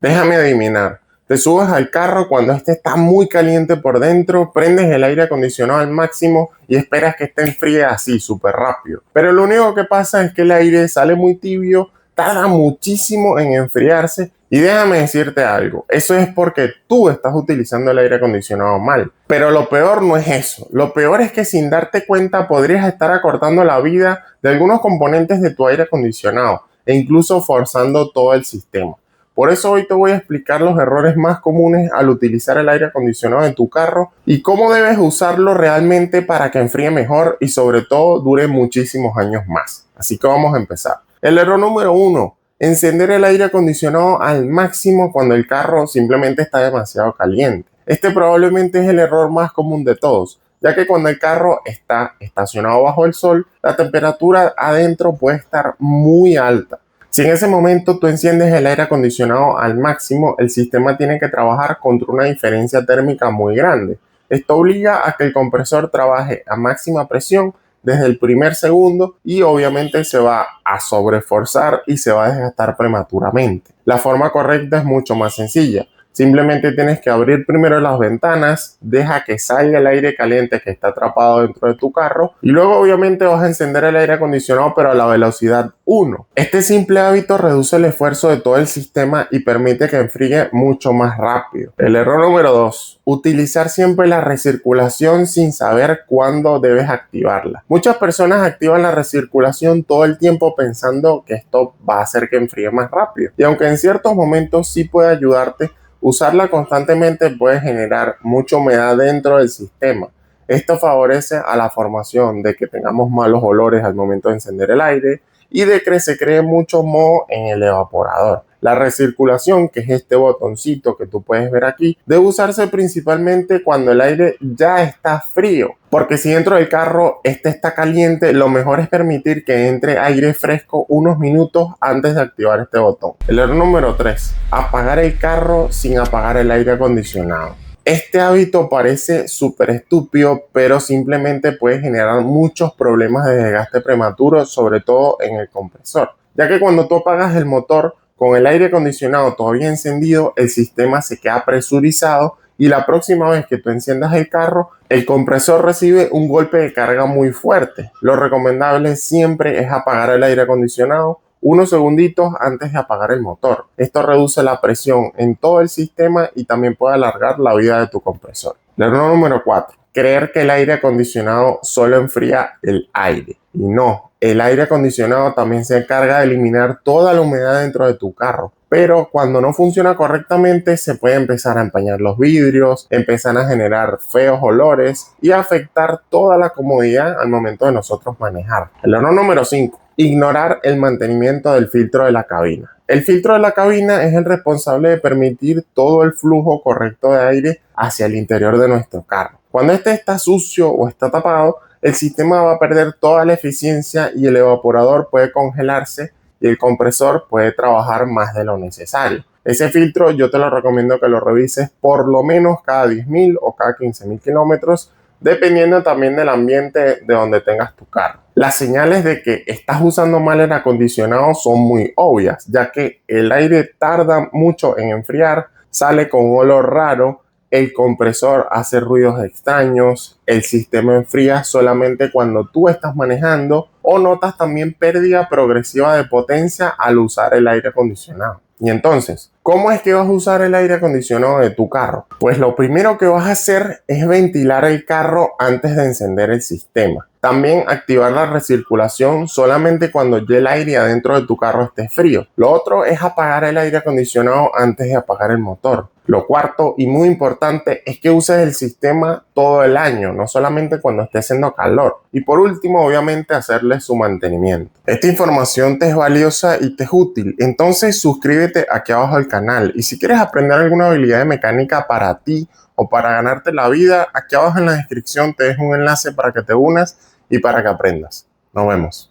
Déjame adivinar. Te subes al carro cuando este está muy caliente por dentro, prendes el aire acondicionado al máximo y esperas que este enfríe así, súper rápido. Pero lo único que pasa es que el aire sale muy tibio, tarda muchísimo en enfriarse y déjame decirte algo, eso es porque tú estás utilizando el aire acondicionado mal. Pero lo peor no es eso, lo peor es que sin darte cuenta podrías estar acortando la vida de algunos componentes de tu aire acondicionado e incluso forzando todo el sistema. Por eso hoy te voy a explicar los errores más comunes al utilizar el aire acondicionado en tu carro y cómo debes usarlo realmente para que enfríe mejor y sobre todo dure muchísimos años más. Así que vamos a empezar. El error número 1. Encender el aire acondicionado al máximo cuando el carro simplemente está demasiado caliente. Este probablemente es el error más común de todos, ya que cuando el carro está estacionado bajo el sol, la temperatura adentro puede estar muy alta. Si en ese momento tú enciendes el aire acondicionado al máximo, el sistema tiene que trabajar contra una diferencia térmica muy grande. Esto obliga a que el compresor trabaje a máxima presión desde el primer segundo y obviamente se va a sobreforzar y se va a desgastar prematuramente. La forma correcta es mucho más sencilla. Simplemente tienes que abrir primero las ventanas, deja que salga el aire caliente que está atrapado dentro de tu carro y luego obviamente vas a encender el aire acondicionado pero a la velocidad 1. Este simple hábito reduce el esfuerzo de todo el sistema y permite que enfríe mucho más rápido. El error número 2. Utilizar siempre la recirculación sin saber cuándo debes activarla. Muchas personas activan la recirculación todo el tiempo pensando que esto va a hacer que enfríe más rápido. Y aunque en ciertos momentos sí puede ayudarte, usarla constantemente puede generar mucha humedad dentro del sistema. Esto favorece a la formación de que tengamos malos olores al momento de encender el aire y de que se cree mucho moho en el evaporador. La recirculación, que es este botoncito que tú puedes ver aquí, debe usarse principalmente cuando el aire ya está frío, porque si dentro del carro este está caliente, lo mejor es permitir que entre aire fresco unos minutos antes de activar este botón. El error número 3. Apagar el carro sin apagar el aire acondicionado. Este hábito parece súper estúpido, pero simplemente puede generar muchos problemas de desgaste prematuro, sobre todo en el compresor, ya que cuando tú apagas el motor con el aire acondicionado todavía encendido, el sistema se queda presurizado y la próxima vez que tú enciendas el carro, el compresor recibe un golpe de carga muy fuerte. Lo recomendable siempre es apagar el aire acondicionado unos segunditos antes de apagar el motor. Esto reduce la presión en todo el sistema y también puede alargar la vida de tu compresor. El error número 4. Creer que el aire acondicionado solo enfría el aire. Y no, el aire acondicionado también se encarga de eliminar toda la humedad dentro de tu carro. Pero cuando no funciona correctamente se puede empezar a empañar los vidrios, empezar a generar feos olores y afectar toda la comodidad al momento de nosotros manejar. El error número 5. Ignorar el mantenimiento del filtro de la cabina. El filtro de la cabina es el responsable de permitir todo el flujo correcto de aire hacia el interior de nuestro carro. Cuando este está sucio o está tapado, el sistema va a perder toda la eficiencia y el evaporador puede congelarse y el compresor puede trabajar más de lo necesario. Ese filtro yo te lo recomiendo que lo revises por lo menos cada 10.000 o cada 15.000 kilómetros, dependiendo también del ambiente de donde tengas tu carro. Las señales de que estás usando mal el acondicionado son muy obvias, ya que el aire tarda mucho en enfriar, sale con un olor raro, el compresor hace ruidos extraños, el sistema enfría solamente cuando tú estás manejando o notas también pérdida progresiva de potencia al usar el aire acondicionado. Y entonces, ¿cómo es que vas a usar el aire acondicionado de tu carro? Pues lo primero que vas a hacer es ventilar el carro antes de encender el sistema. También activar la recirculación solamente cuando ya el aire adentro de tu carro esté frío. Lo otro es apagar el aire acondicionado antes de apagar el motor. Lo cuarto y muy importante es que uses el sistema todo el año, no solamente cuando esté haciendo calor. Y por último, obviamente, hacerle su mantenimiento. Esta información te es valiosa y te es útil, entonces suscríbete aquí abajo al canal. Y si quieres aprender alguna habilidad de mecánica para ti o para ganarte la vida, aquí abajo en la descripción te dejo un enlace para que te unas y para que aprendas. Nos vemos.